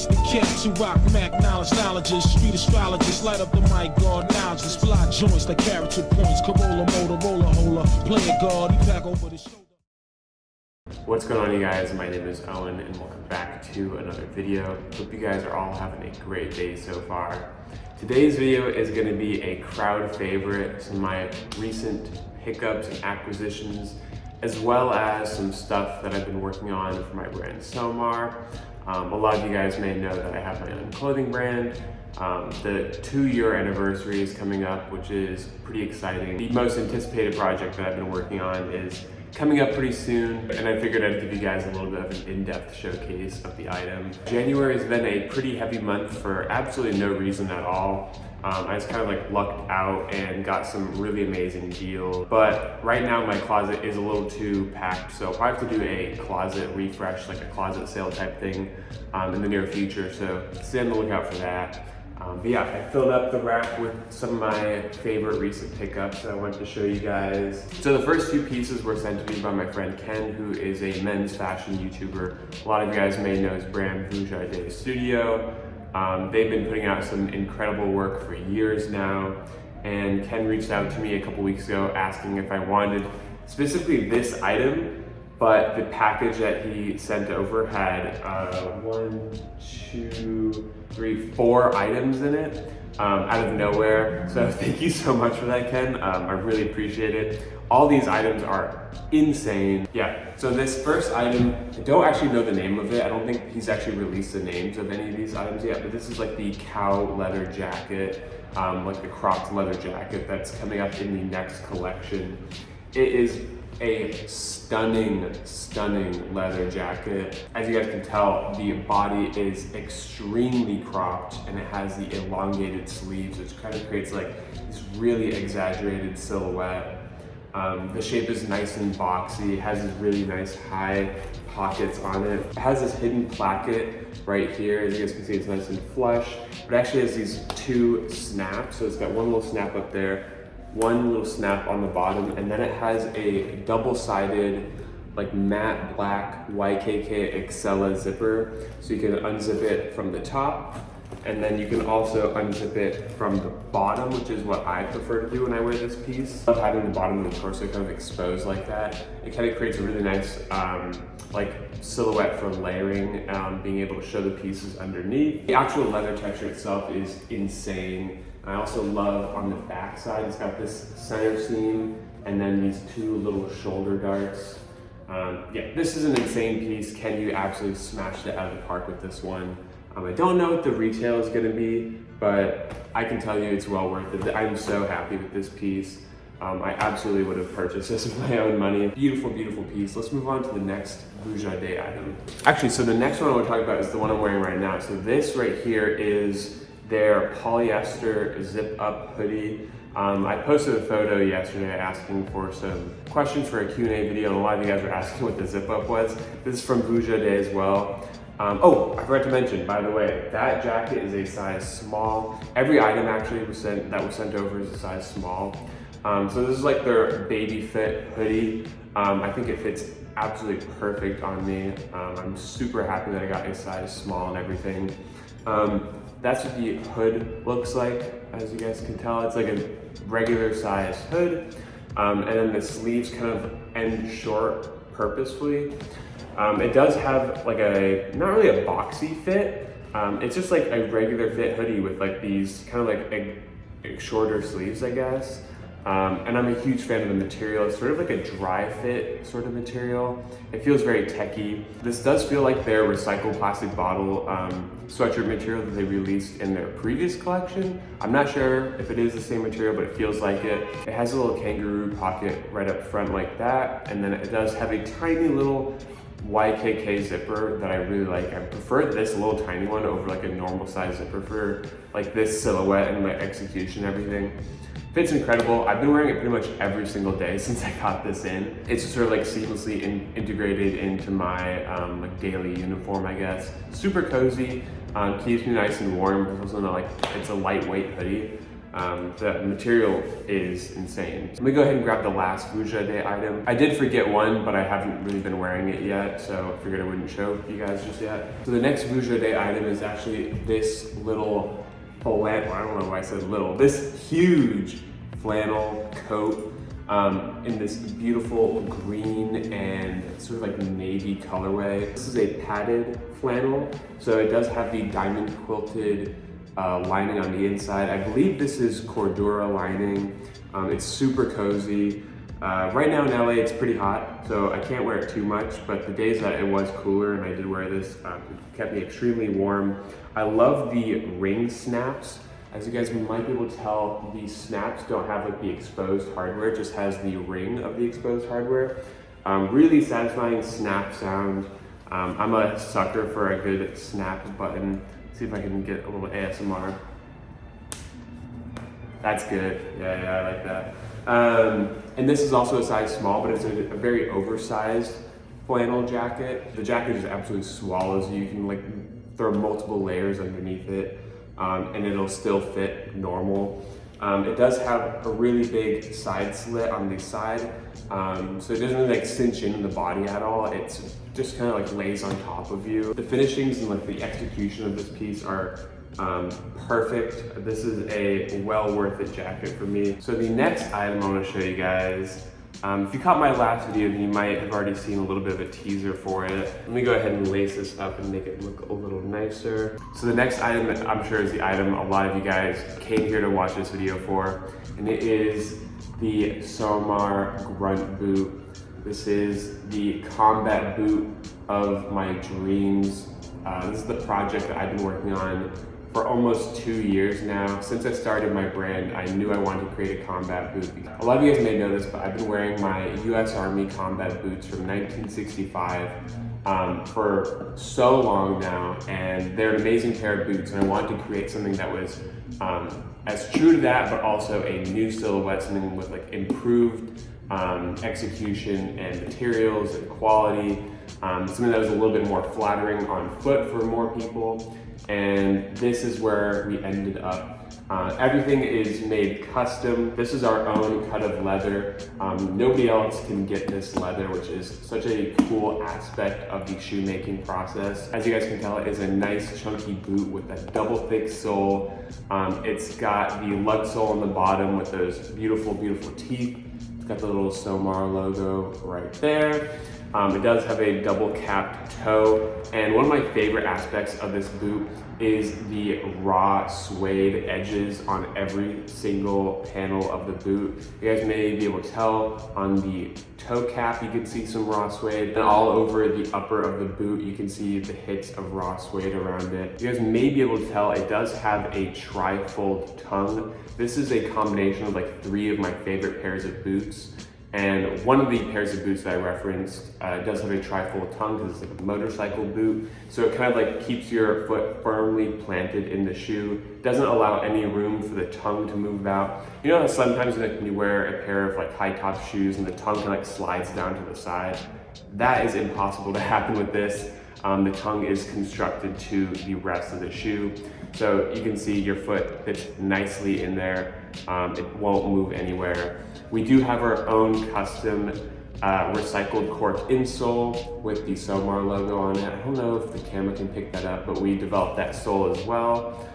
It's the cats who rock Mac knowledges, street astrologists, light up the mic, guard knowledges, fly joints like character points, Corolla, Motorola, hola, play a guard, he back over the shoulder. What's going on, you guys? My name is Owen and welcome back to another video. Hope you guys are all having a great day so far. Today's video is going to be a crowd favorite, some of my recent pickups and acquisitions, as well as some stuff that I've been working on for my brand Somar. A lot of you guys may know that I have my own clothing brand. The 2-year anniversary is coming up, which is pretty exciting. The most anticipated project that I've been working on is coming up pretty soon, and I figured I'd give you guys a little bit of an in-depth showcase of the item. January has been a pretty heavy month for absolutely no reason at all. I just kind of like lucked out and got some really amazing deals. But right now my closet is a little too packed, so I have to do a closet refresh, like a closet sale type thing in the near future, so stay on the lookout for that. But yeah, I filled up the rack with some of my favorite recent pickups that I wanted to show you guys. So the first 2 pieces were sent to me by my friend Ken, who is a men's fashion YouTuber. A lot of you guys may know his brand, Vuja Acne Studios. They've been putting out some incredible work for years now. And Ken reached out to me a couple weeks ago asking if I wanted specifically this item, but the package that he sent over had 4 items in it out of nowhere. So thank you so much for that, Ken. I really appreciate it. All these items are insane. Yeah, so this first item, I don't actually know the name of it. I don't think he's actually released the names of any of these items yet, but this is like the cow leather jacket, like the cropped leather jacket that's coming up in the next collection. It is a stunning leather jacket. As you guys can tell, the body is extremely cropped and it has the elongated sleeves, which kind of creates like this really exaggerated silhouette. The shape is nice and boxy. It has these really nice high pockets on it. It has this hidden placket right here. As you guys can see, it's nice and flush. But it actually has these 2 snaps. So it's got one little snap up there, one little snap on the bottom, and then it has a double-sided like matte black YKK Excella zipper. So you can unzip it from the top, and then you can also unzip it from the bottom, which is what I prefer to do when I wear this piece. I love having the bottom of the torso kind of exposed like that. It kind of creates a really nice like silhouette for layering, being able to show the pieces underneath. The actual leather texture itself is insane. I also love on the back side, it's got this center seam and then these 2 little shoulder darts. Yeah, this is an insane piece. Ken, you absolutely smashed it out of the park with this one. I don't know what the retail is gonna be, but I can tell you it's well worth it. I'm so happy with this piece. I absolutely would have purchased this with my own money. Beautiful, beautiful piece. Let's move on to the next Bouja Day item. Actually, so the next one I want to talk about is the one I'm wearing right now. So this right here is their polyester zip up hoodie. I posted a photo yesterday asking for some questions for a Q&A video, and a lot of you guys were asking what the zip up was. This is from Bouja Day as well. Oh, I forgot to mention, by the way, that jacket is a size small. Every item actually that was sent over is a size small. So this is like their baby fit hoodie. I think it fits absolutely perfect on me. I'm super happy that I got a size small and everything. That's what the hood looks like, as you guys can tell. It's like a regular size hood. And then the sleeves kind of end short purposefully. It does have like not really a boxy fit. It's just like a regular fit hoodie with like these kind of like shorter sleeves, I guess. And I'm a huge fan of the material. It's sort of like a dry fit sort of material. It feels very techy. This does feel like their recycled plastic bottle sweatshirt material that they released in their previous collection. I'm not sure if it is the same material, but it feels like it. It has a little kangaroo pocket right up front like that. And then it does have a tiny little YKK zipper that I really like. I prefer this little tiny one over like a normal size zipper for like this silhouette and my execution and everything. Fits incredible. I've been wearing it pretty much every single day since I got this in. It's just sort of like seamlessly integrated into my like daily uniform, I guess. Super cozy, keeps me nice and warm. It's also not like, it's a lightweight hoodie. The material is insane. Let me go ahead and grab the last Vuja Day item. I did forget one, but I haven't really been wearing it yet, so I figured I wouldn't show you guys just yet. So the next Vuja Day item is actually this little flannel, I don't know why I said little, this huge flannel coat in this beautiful green and sort of like navy colorway. This is a padded flannel, so it does have the diamond quilted lining on the inside. I believe this is Cordura lining. It's super cozy. Right now in LA it's pretty hot, so I can't wear it too much, but the days that it was cooler and I did wear this, it kept me extremely warm. I love the ring snaps. As you guys might be able to tell, these snaps don't have like the exposed hardware, it just has the ring of the exposed hardware. Really satisfying snap sound. I'm a sucker for a good snap button. See if I can get a little ASMR. That's good. Yeah, I like that. And this is also a size small, but it's a very oversized flannel jacket. The jacket just absolutely swallows you. You can like throw multiple layers underneath it, and it'll still fit normal. It does have a really big side slit on the side, so it doesn't really like cinch in the body at all. It's just kind of like lays on top of you. The finishings and like the execution of this piece are perfect. This is a well worth it jacket for me. So the next item I want to show you guys, if you caught my last video, then you might have already seen a little bit of a teaser for it. Let me go ahead and lace this up and make it look a little nicer. So the next item that I'm sure is the item a lot of you guys came here to watch this video for, and it is the Somar Grunt boot. This is the combat boot of my dreams. This is the project that I've been working on for almost 2 years now. Since I started my brand, I knew I wanted to create a combat boot. A lot of you guys may know this, but I've been wearing my US Army combat boots from 1965 for so long now, and they're an amazing pair of boots, and I wanted to create something that was as true to that, but also a new silhouette, something with like improved execution and materials and quality, something that was a little bit more flattering on foot for more people. And this is where we ended up. Everything is made custom. This is our own cut of leather. Nobody else can get this leather, which is such a cool aspect of the shoemaking process. As you guys can tell, it is a nice chunky boot with a double thick sole. It's got the lug sole on the bottom with those beautiful, beautiful teeth. It's got the little Somar logo right there. It does have a double capped toe, and one of my favorite aspects of this boot is the raw suede edges on every single panel of the boot. You guys may be able to tell on the toe cap you can see some raw suede, and all over the upper of the boot you can see the hits of raw suede around it. You guys may be able to tell it does have a tri-fold tongue. This is a combination of like 3 of my favorite pairs of boots. And one of the pairs of boots that I referenced does have a tri-fold tongue because it's like a motorcycle boot. So it kind of like keeps your foot firmly planted in the shoe. Doesn't allow any room for the tongue to move out. You know how sometimes when you wear a pair of like high top shoes and the tongue kind of like slides down to the side? That is impossible to happen with this. The tongue is constructed to the rest of the shoe. So you can see your foot fits nicely in there. It won't move anywhere. We do have our own custom recycled cork insole with the Somar logo on it. I don't know if the camera can pick that up, but we developed that sole as well.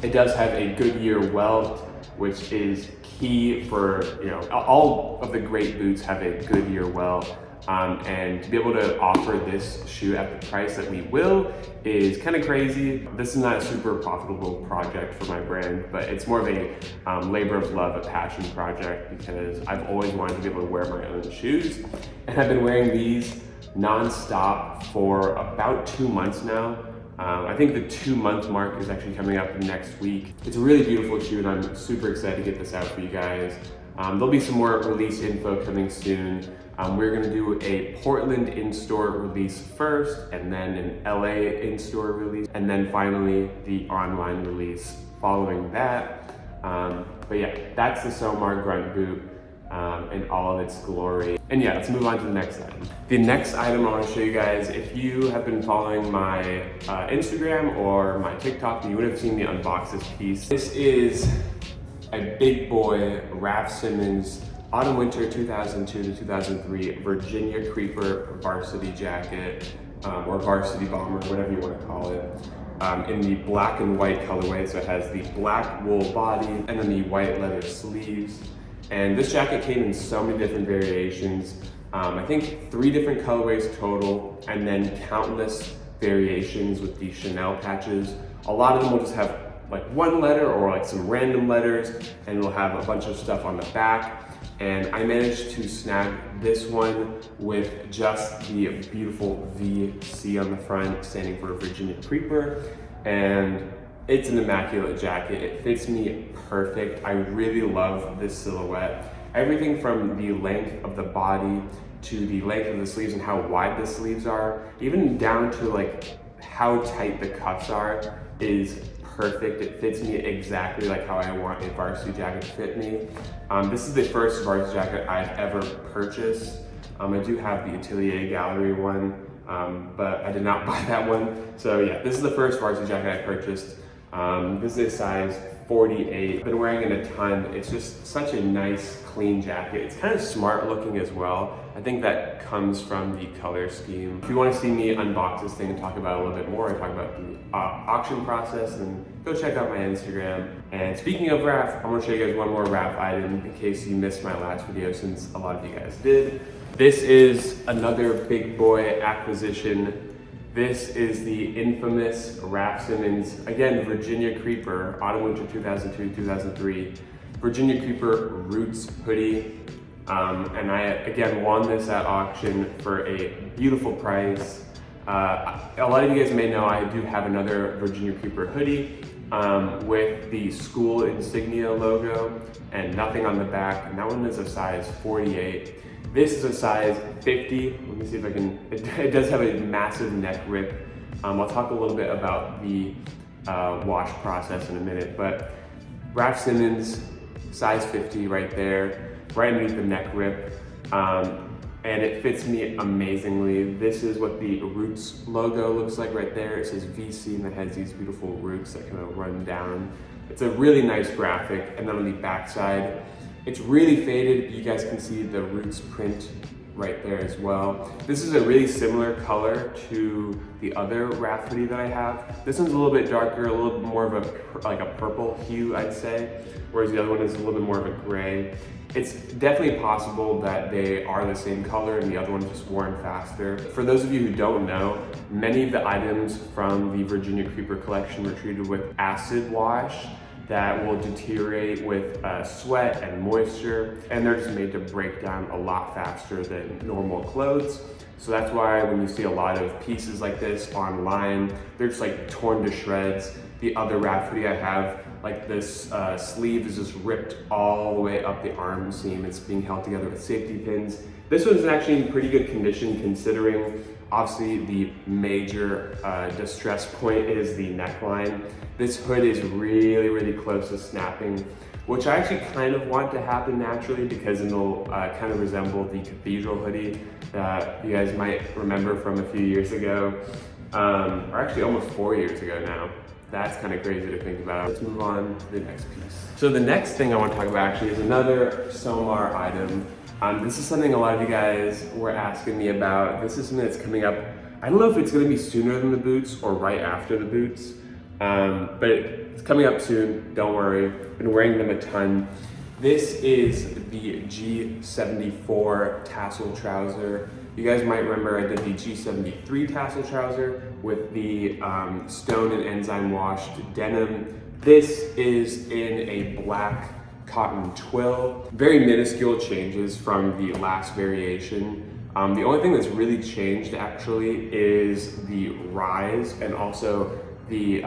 It does have a Goodyear welt, which is key for, you know, all of the great boots have a Goodyear welt. And to be able to offer this shoe at the price that we will is kind of crazy. This is not a super profitable project for my brand, but it's more of a labor of love, a passion project, because I've always wanted to be able to wear my own shoes. And I've been wearing these non-stop for about 2 months now. I think the 2-month mark is actually coming up next week. It's a really beautiful shoe, and I'm super excited to get this out for you guys. There'll be some more release info coming soon. We're gonna do a Portland in-store release first, and then an LA in-store release, and then finally the online release following that. But yeah, that's the Somar Grunt boot. in all of its glory. And yeah, let's move on to the next item. The next item I want to show you guys, if you have been following my Instagram or my TikTok, you would have seen me unbox this piece. This is a big boy Raf Simmons Autumn Winter 2002 to 2003 Virginia Creeper varsity jacket, or varsity bomber, whatever you want to call it, in the black and white colorway. So it has the black wool body and then the white leather sleeves. And this jacket came in so many different variations. I think 3 different colorways total, and then countless variations with the Chanel patches. A lot of them will just have like 1 letter or like some random letters, and it'll have a bunch of stuff on the back. And I managed to snag this one with just the beautiful VC on the front, standing for Virginia Creeper. And it's an immaculate jacket. It fits me perfect. I really love this silhouette. Everything from the length of the body to the length of the sleeves and how wide the sleeves are, even down to like how tight the cuffs are, is perfect. It fits me exactly like how I want a varsity jacket to fit me. This is the first varsity jacket I've ever purchased. I do have the Atelier Gallery one, but I did not buy that one. So yeah, this is the first varsity jacket I purchased. This is a size 48. I've been wearing it a ton. It's just such a nice, clean jacket. It's kind of smart looking as well. I think that comes from the color scheme. If you want to see me unbox this thing and talk about it a little bit more, and talk about the auction process, then go check out my Instagram. And speaking of Raf, I'm going to show you guys one more Raf item in case you missed my last video, since a lot of you guys did. This is another big boy acquisition. This is the infamous Raf Simmons, again, Virginia Creeper, Autumn Winter 2002-2003, Virginia Creeper Roots hoodie. And I, again, won this at auction for a beautiful price. A lot of you guys may know I do have another Virginia Creeper hoodie with the school insignia logo and nothing on the back, and that one is a size 48. This is a size 50. Let me see if I can, it does have a massive neck rip. I'll talk a little bit about the wash process in a minute, but Raf Simmons, size 50 right there, right underneath the neck rip. And it fits me amazingly. This is what the Roots logo looks like right there. It says VC and it has these beautiful roots that kind of run down. It's a really nice graphic. And then on the back side, it's really faded. You guys can see the Roots print right there as well. This is a really similar color to the other Raf hoodie that I have. This one's a little bit darker, a little bit more of a purple hue, I'd say, whereas the other one is a little bit more of a gray. It's definitely possible that they are the same color and the other one's just worn faster. For those of you who don't know, many of the items from the Virginia Creeper collection were treated with acid wash that will deteriorate with sweat and moisture, and they're just made to break down a lot faster than normal clothes. So that's why when you see a lot of pieces like this online, they're just like torn to shreds. The other Raf hoodie I have, like this sleeve is just ripped all the way up the arm seam. It's being held together with safety pins. This one's actually in pretty good condition considering obviously the major distress point is the neckline. This hood is really, really close to snapping, which I actually kind of want to happen naturally because it'll kind of resemble the Cathedral hoodie that you guys might remember from a few years ago, or actually almost 4 years ago now. That's kind of crazy to think about. Let's move on to the next piece. So the next thing I want to talk about actually is another Somar item. This is something a lot of you guys were asking me about. This is something that's coming up. I don't know if it's going to be sooner than the boots or right after the boots, but it's coming up soon. Don't worry. I've been wearing them a ton. This is the G74 tassel trouser. You guys might remember I did the G73 tassel trouser with the stone and enzyme washed denim. This is in a black cotton twill. Very minuscule changes from the last variation. The only thing that's really changed actually is the rise and also the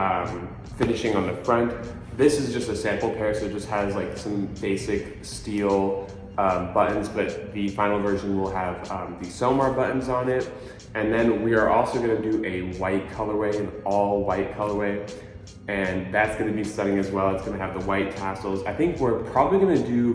finishing on the front. This is just a sample pair, so it just has like some basic steel buttons, but the final version will have the Somar buttons on it. And then we are also gonna do a white colorway, an all white colorway. And that's gonna be stunning as well. It's gonna have the white tassels. I think we're probably gonna do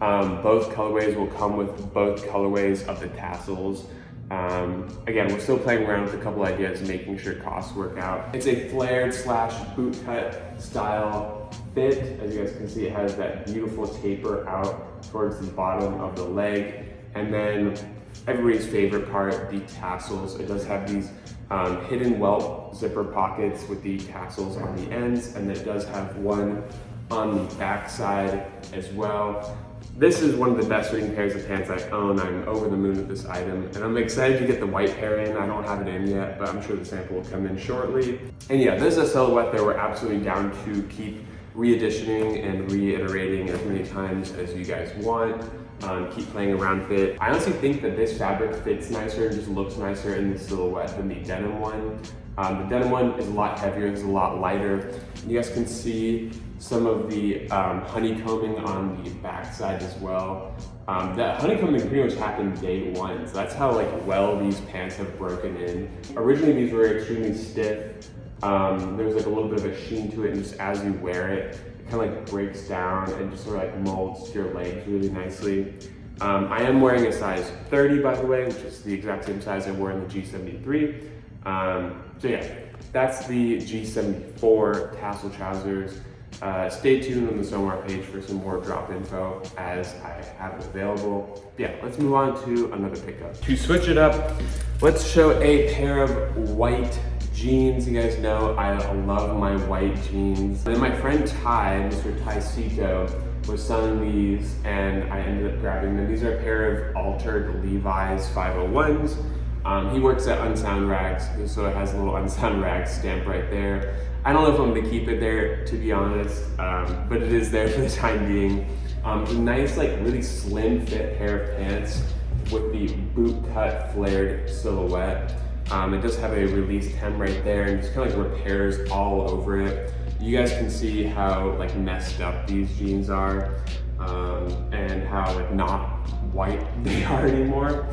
Both colorways will come with both colorways of the tassels. Again, we're still playing around with a couple ideas, making sure costs work out. It's a flared / boot cut style fit. As you guys can see, it has that beautiful taper out towards the bottom of the leg. And then everybody's favorite part, the tassels. It does have these hidden welt zipper pockets with the tassels on the ends, and it does have one on the back side as well. This is one of the best fitting pairs of pants I own. I'm over the moon with this item, and I'm excited to get the white pair in. I don't have it in yet, but I'm sure the sample will come in shortly. And yeah, this is a silhouette that we're absolutely down to keep re-editioning and reiterating as many times as you guys want. Keep playing around with it. I honestly think that this fabric fits nicer and just looks nicer in the silhouette than the denim one. The denim one is a lot heavier, it's a lot lighter. You guys can see some of the honeycombing on the back side as well. That honeycombing pretty much happened day one, so that's how well these pants have broken in. Originally these were extremely stiff. There was a little bit of a sheen to it, and just as you wear it, it kind of breaks down and just sort of molds to your legs really nicely. I am wearing a size 30, by the way, which is the exact same size I wore in the G73. So yeah, that's the G74 tassel trousers. Stay tuned on the Somar page for some more drop info as I have it available. Yeah, let's move on to another pickup. To switch it up, let's show a pair of white jeans. You guys know I love my white jeans. And then my friend Ty, Mr. Ty Cito, was selling these, and I ended up grabbing them. These are a pair of altered Levi's 501s. He works at Unsound Rags, so it has a little Unsound Rags stamp right there. I don't know if I'm gonna keep it there, to be honest, but it is there for the time being. It's a nice, really slim fit pair of pants with the boot cut flared silhouette. It does have a released hem right there, and just kind of repairs all over it. You guys can see how messed up these jeans are, and how not white they are anymore.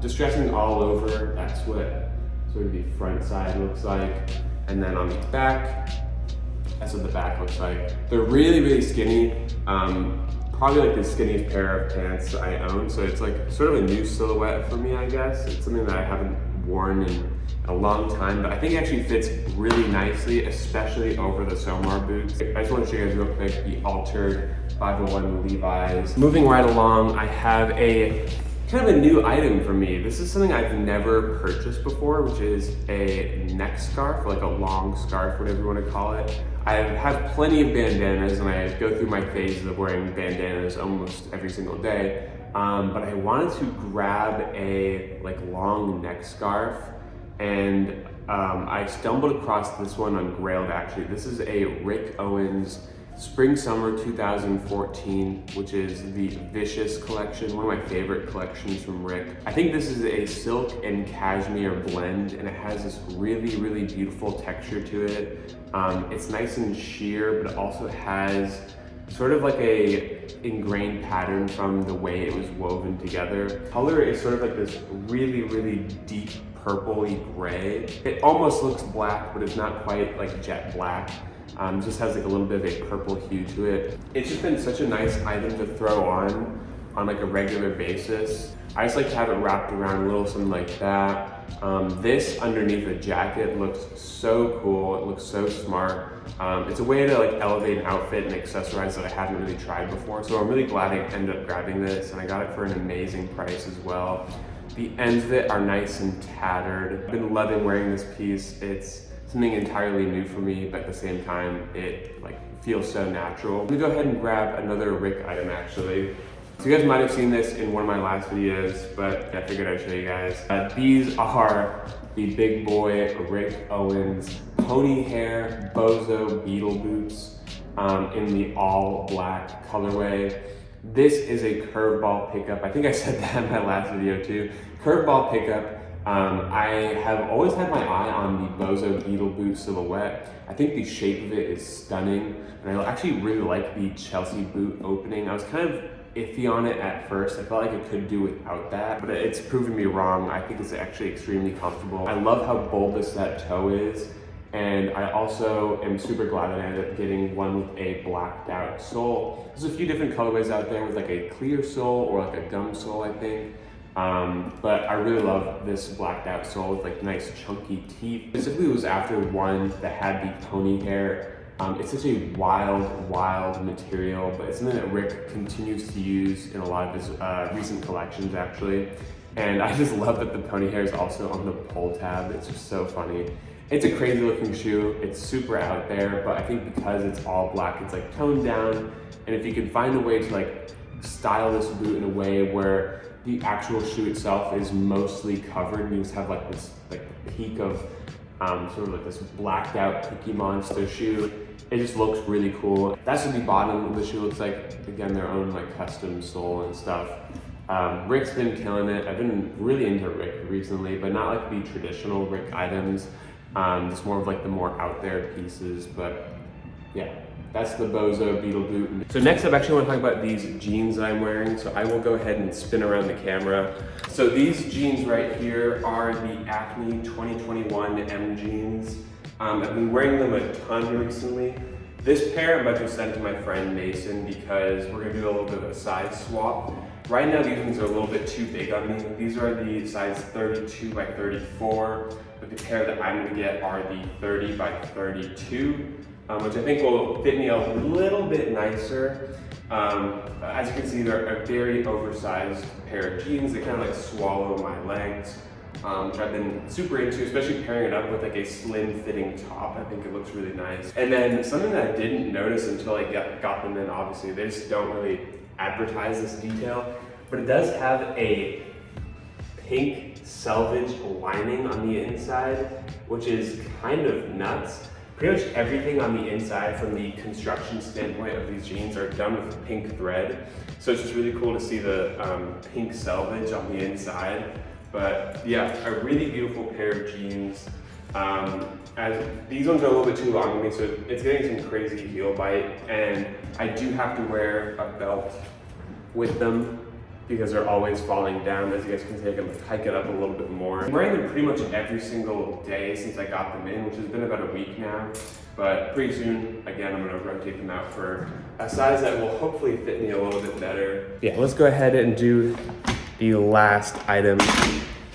Distressing all over, that's what sort of the front side looks like. And then on the back, that's what the back looks like. They're really, really skinny. Probably the skinniest pair of pants I own. So it's sort of a new silhouette for me, I guess. It's something that I haven't worn in a long time, but I think it actually fits really nicely, especially over the Somar boots. I just want to show you guys real quick the altered 501 Levi's. Moving right along, I have a kind of a new item for me. This is something I've never purchased before, which is a neck scarf, a long scarf, whatever you want to call it. I have plenty of bandanas, and I go through my phases of wearing bandanas almost every single day. But I wanted to grab a long neck scarf, and I stumbled across this one on Grailed actually. This is a Rick Owens Spring Summer 2014, which is the Vicious collection, one of my favorite collections from Rick. I think this is a silk and cashmere blend, and it has this really, really beautiful texture to it. It's nice and sheer, but it also has sort of a ingrained pattern from the way it was woven together. Color is sort of this really, really deep purpley gray. It almost looks black, but it's not quite jet black. Just has a little bit of a purple hue to it. It's just been such a nice item to throw on a regular basis. I just like to have it wrapped around a little something like that. This underneath the jacket looks so cool. It looks so smart. It's a way to elevate an outfit and accessorize that I haven't really tried before. So I'm really glad I ended up grabbing this, and I got it for an amazing price as well. The ends of it are nice and tattered. I've been loving wearing this piece. It's something entirely new for me, but at the same time, it feels so natural. I'm gonna go ahead and grab another Rick item actually. So you guys might have seen this in one of my last videos, but I figured I'd show you guys. These are the big boy Rick Owens pony hair Bozo beetle boots in the all black colorway. This is a curveball pickup. I think I said that in my last video too. Curveball pickup. I have always had my eye on the Bozo beetle boot silhouette. I think the shape of it is stunning, and I actually really like the Chelsea boot opening. I was kind of iffy on it at first. I felt like it could do without that, but it's proven me wrong. I think it's actually extremely comfortable. I love how bulbous that toe is, And I also am super glad that I ended up getting one with a blacked out sole. There's a few different colorways out there with like a clear sole or like a gum sole, I think. But I really love this blacked out sole with like nice chunky teeth. Specifically, it was after one that had the pony hair. It's such a wild material, but it's something that Rick continues to use in a lot of his recent collections actually. And I just love that the pony hair is also on the pull tab. It's just so funny. It's a crazy looking shoe. It's super out there, but I think because it's all black, it's like toned down. And if you can find a way to like style this boot in a way where the actual shoe itself is mostly covered and you just have like this like peak of sort of like this blacked out Cookie Monster shoe, it just looks really cool. That's what the bottom of the shoe looks like. Again, their own like custom sole and stuff. Rick's been killing it. I've been really into Rick recently, but not like the traditional Rick items. Just more of like the more out there pieces, but yeah, that's the Bouja Beetle boot. So next up, I actually want to talk about these jeans that I'm wearing. So I will go ahead and spin around the camera. So these jeans right here are the Acne 2021 M jeans. I've been wearing them a ton recently. This pair I'm about to send to my friend Mason because we're gonna do a little bit of a size swap. Right now, these ones are a little bit too big on me. These are the size 32 by 34, but the pair that I'm gonna get are the 30 by 32, which I think will fit me a little bit nicer. As you can see, they're a very oversized pair of jeans. They kind of like swallow my legs, which I've been super into, especially pairing it up with like a slim fitting top. I think it looks really nice. And then something that I didn't notice until I got them in, obviously, they just don't really advertise this detail, but it does have a pink selvage lining on the inside, which is kind of nuts. Pretty much everything on the inside from the construction standpoint of these jeans are done with pink thread. So it's just really cool to see the pink selvage on the inside. But yeah, a really beautiful pair of jeans. As these ones are a little bit too long on me, so it's getting some crazy heel bite, and I do have to wear a belt with them because they're always falling down. As you guys can see, I can hike it up a little bit more. I'm wearing them pretty much every single day since I got them in, which has been about a week now. But pretty soon, again, I'm gonna rotate them out for a size that will hopefully fit me a little bit better. Yeah, let's go ahead and do the last item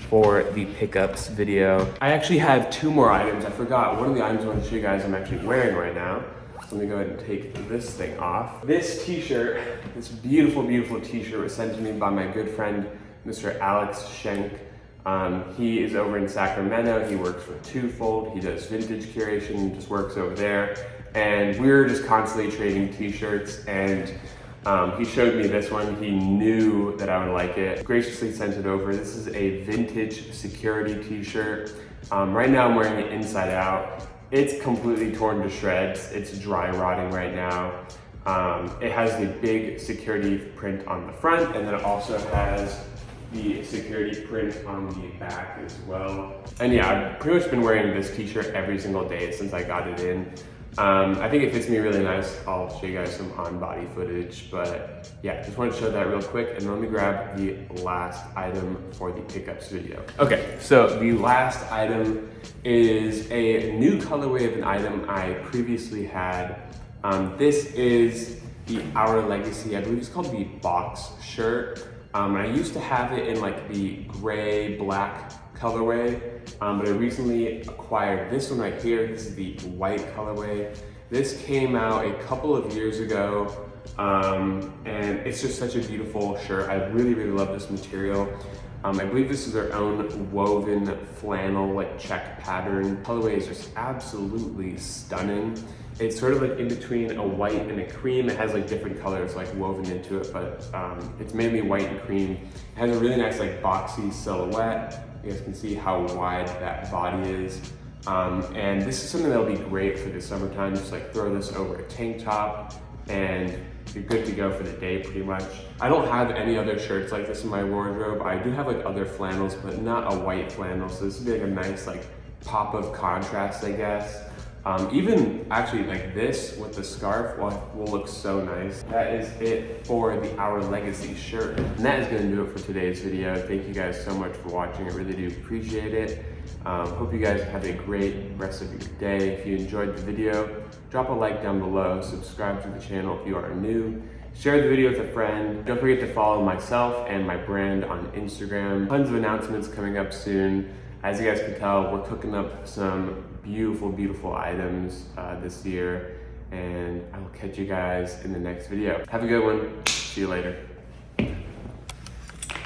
for the pickups video. I actually have two more items. I forgot one of the items I want to show you guys I'm actually wearing right now. So let me go ahead and take this thing off. This t-shirt, this beautiful t-shirt was sent to me by my good friend, Mr. Alex Schenk. He is over in Sacramento. He works for Twofold. He does vintage curation, just works over there. And we were just constantly trading t-shirts, and he showed me this one. He knew that I would like it. Graciously sent it over. This is a vintage security t-shirt. Right now I'm wearing it inside out. It's completely torn to shreds. It's dry rotting right now. It has the big security print on the front, and then it also has the security print on the back as well. And yeah, I've pretty much been wearing this t-shirt every single day since I got it in. I think it fits me really nice. I'll show you guys some on-body footage, but yeah, just wanted to show that real quick, and let me grab the last item for the pickups video. Okay, so the last item is a new colorway of an item I previously had. This is the Our Legacy, I believe it's called the box shirt. I used to have it in like the gray, black colorway, but I recently acquired this one right here. This is the white colorway. This came out a couple of years ago, and it's just such a beautiful shirt. I really love this material. I believe this is their own woven flannel, like check pattern. Colorway is just absolutely stunning. It's sort of like in between a white and a cream. It has like different colors like woven into it, but it's mainly white and cream. It has a really nice like boxy silhouette. You guys can see how wide that body is. And this is something that'll be great for the summertime. Just like throw this over a tank top and you're good to go for the day pretty much. I don't have any other shirts like this in my wardrobe. I do have like other flannels, but not a white flannel. So this would be like a nice like pop of contrast, I guess. Even actually like this with the scarf will look so nice. That is it for the Our Legacy shirt. And that is gonna do it for today's video. Thank you guys so much for watching. I really do appreciate it. Hope you guys have a great rest of your day. If you enjoyed the video, drop a like down below, subscribe to the channel if you are new, share the video with a friend. Don't forget to follow myself and my brand on Instagram. Tons of announcements coming up soon. As you guys can tell, we're cooking up some beautiful, beautiful items this year, and I will catch you guys in the next video. Have a good one. See you later.